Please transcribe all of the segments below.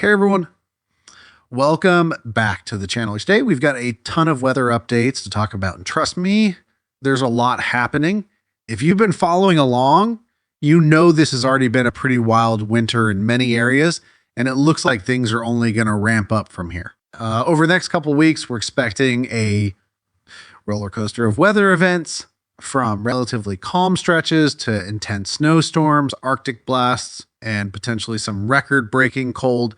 Hey everyone, welcome back to the channel. Today we've got a ton of weather updates to talk about, and trust me, there's a lot happening. If you've been following along, you know this has already been a pretty wild winter in many areas, and it looks like things are only going to ramp up from here. Over the next couple of weeks, we're expecting a roller coaster of weather events, from relatively calm stretches to intense snowstorms, Arctic blasts, and potentially some record-breaking cold.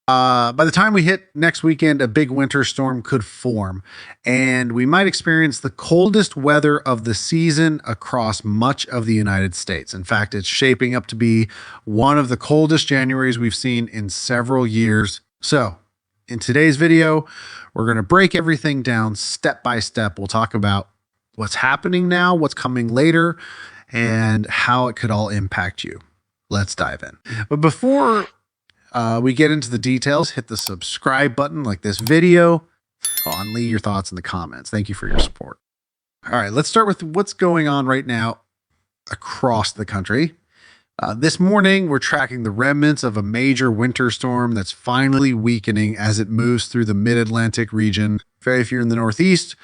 By the time we hit next weekend, a big winter storm could form, and we might experience the coldest weather of the season across much of the United States. In fact, it's shaping up to be one of the coldest Januaries we've seen in several years. So, in today's video, we're going to break everything down step by step. We'll talk about what's happening now, what's coming later, and how it could all impact you. Let's dive in. But before we get into the details, hit the subscribe button like this video. And leave your thoughts in the comments. Thank you for your support. All right, let's start with what's going on right now across the country. This morning, we're tracking the remnants of a major winter storm that's finally weakening as it moves through the mid-Atlantic region. If you're in the Northeast,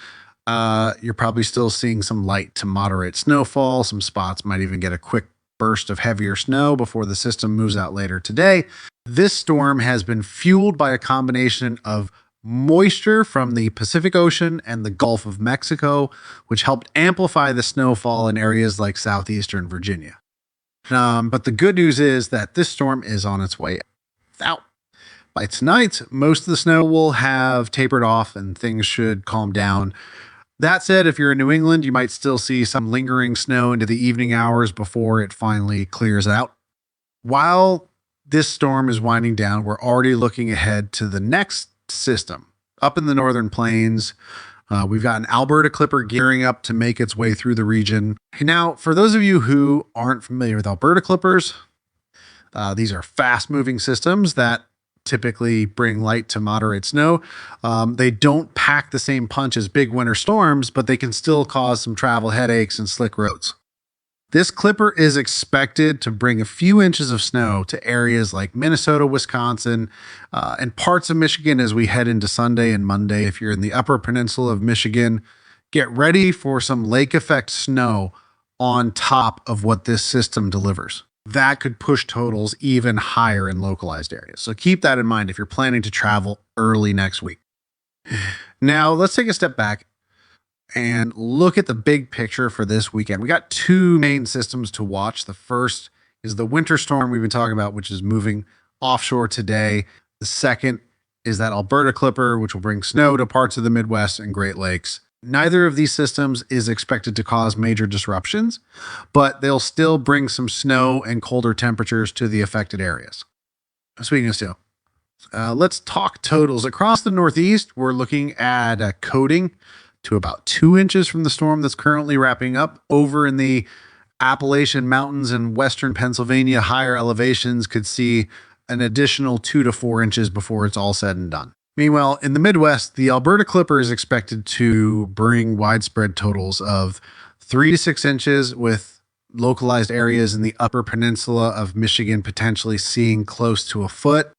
you're probably still seeing some light to moderate snowfall. Some spots might even get a quick burst of heavier snow before the system moves out later today. This storm has been fueled by a combination of moisture from the Pacific Ocean and the Gulf of Mexico, which helped amplify the snowfall in areas like southeastern Virginia. But the good news is that this storm is on its way out. By tonight, most of the snow will have tapered off and things should calm down. That said, if you're in New England, you might still see some lingering snow into the evening hours before it finally clears out. While this storm is winding down, we're already looking ahead to the next system. Up in the northern plains, we've got an Alberta Clipper gearing up to make its way through the region. Now, for those of you who aren't familiar with Alberta Clippers, these are fast-moving systems that typically bring light to moderate snow. They don't pack the same punch as big winter storms, but they can still cause some travel headaches and slick roads. This Clipper is expected to bring a few inches of snow to areas like Minnesota, Wisconsin, and parts of Michigan as we head into Sunday and Monday. If you're in the upper peninsula of Michigan, get ready for some lake effect snow on top of what this system delivers. That could push totals even higher in localized areas. So keep that in mind if you're planning to travel early next week. Now, let's take a step back and look at the big picture for this weekend. We got two main systems to watch. The first is the winter storm we've been talking about, which is moving offshore today. The second is that Alberta Clipper, which will bring snow to parts of the Midwest and Great Lakes. Neither of these systems is expected to cause major disruptions, but they'll still bring some snow and colder temperatures to the affected areas. Speaking of snow, let's talk totals. Across the Northeast, we're looking at a coating to about 2 inches from the storm that's currently wrapping up. Over in the Appalachian Mountains and western Pennsylvania, higher elevations could see an additional 2 to 4 inches before it's all said and done. Meanwhile, in the Midwest, the Alberta Clipper is expected to bring widespread totals of 3 to 6 inches, with localized areas in the upper peninsula of Michigan potentially seeing close to a foot.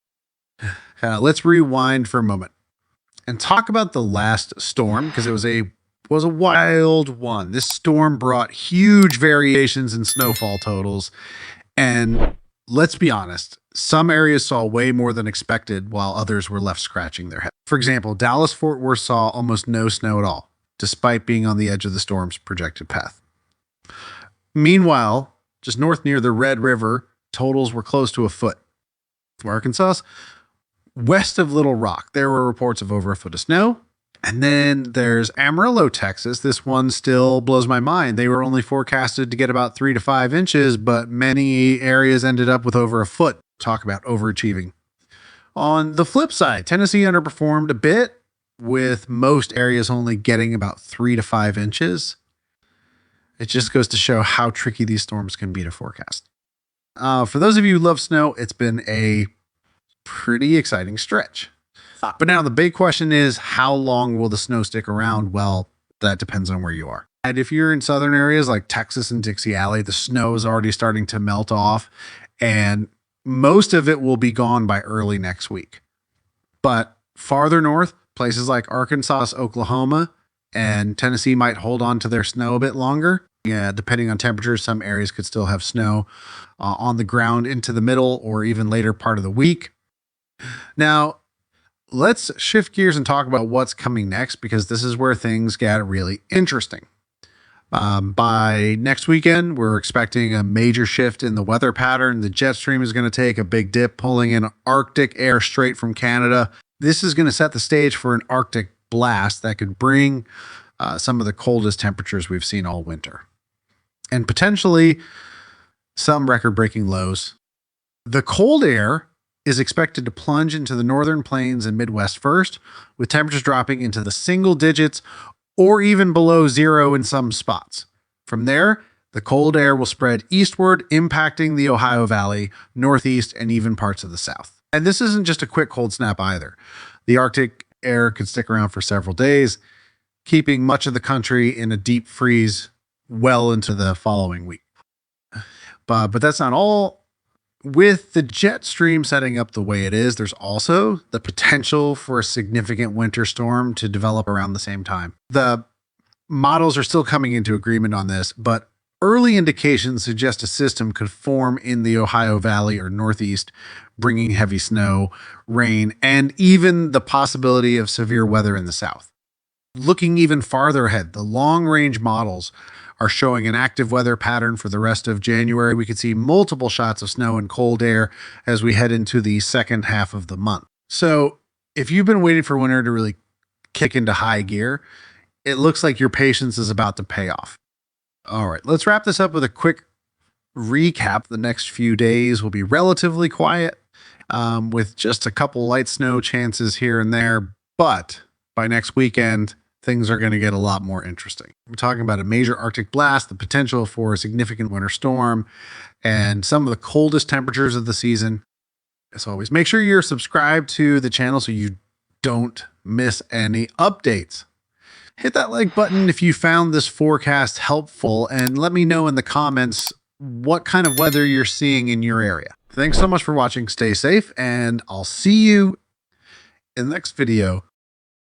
Let's rewind for a moment and talk about the last storm, because it was a wild one. This storm brought huge variations in snowfall totals, and let's be honest, some areas saw way more than expected, while others were left scratching their head. For example, Dallas-Fort Worth saw almost no snow at all, despite being on the edge of the storm's projected path. Meanwhile, just north near the Red River, totals were close to a foot. For Arkansas, west of Little Rock, there were reports of over a foot of snow. And then there's Amarillo, Texas. This one still blows my mind. They were only forecasted to get about 3 to 5 inches, but many areas ended up with over a foot. Talk about overachieving. On the flip side, Tennessee underperformed a bit, with most areas only getting about 3 to 5 inches. It just goes to show how tricky these storms can be to forecast. For those of you who love snow, it's been a pretty exciting stretch. But now the big question is, how long will the snow stick around? Well, that depends on where you are. And if you're in southern areas like Texas and Dixie Alley, the snow is already starting to melt off, and most of it will be gone by early next week. But farther north, places like Arkansas, Oklahoma, and Tennessee might hold on to their snow a bit longer. Yeah, depending on temperatures, some areas could still have snow on the ground into the middle or even later part of the week. Now, let's shift gears and talk about what's coming next, because this is where things get really interesting. By next weekend, we're expecting a major shift in the weather pattern. The jet stream is going to take a big dip, pulling in Arctic air straight from Canada. This is going to set the stage for an Arctic blast that could bring some of the coldest temperatures we've seen all winter, and potentially some record-breaking lows. The cold air is expected to plunge into the northern plains and Midwest first, with temperatures dropping into the single digits or even below zero in some spots. From there, the cold air will spread eastward, impacting the Ohio Valley, Northeast, and even parts of the South. And this isn't just a quick cold snap either. The Arctic air could stick around for several days, keeping much of the country in a deep freeze well into the following week. But that's not all. With the jet stream setting up the way it is, there's also the potential for a significant winter storm to develop around the same time. The models are still coming into agreement on this, but early indications suggest a system could form in the Ohio Valley or Northeast, bringing heavy snow, rain, and even the possibility of severe weather in the South. Looking even farther ahead, the long-range models are showing an active weather pattern for the rest of January. We could see multiple shots of snow and cold air as we head into the second half of the month. So if you've been waiting for winter to really kick into high gear, it looks like your patience is about to pay off. All right, let's wrap this up with a quick recap. The next few days will be relatively quiet, with just a couple light snow chances here and there. But by next weekend, things are going to get a lot more interesting. We're talking about a major Arctic blast, the potential for a significant winter storm, and some of the coldest temperatures of the season. As always, make sure you're subscribed to the channel so you don't miss any updates. Hit that like button if you found this forecast helpful, and let me know in the comments what kind of weather you're seeing in your area. Thanks so much for watching. Stay safe, and I'll see you in the next video.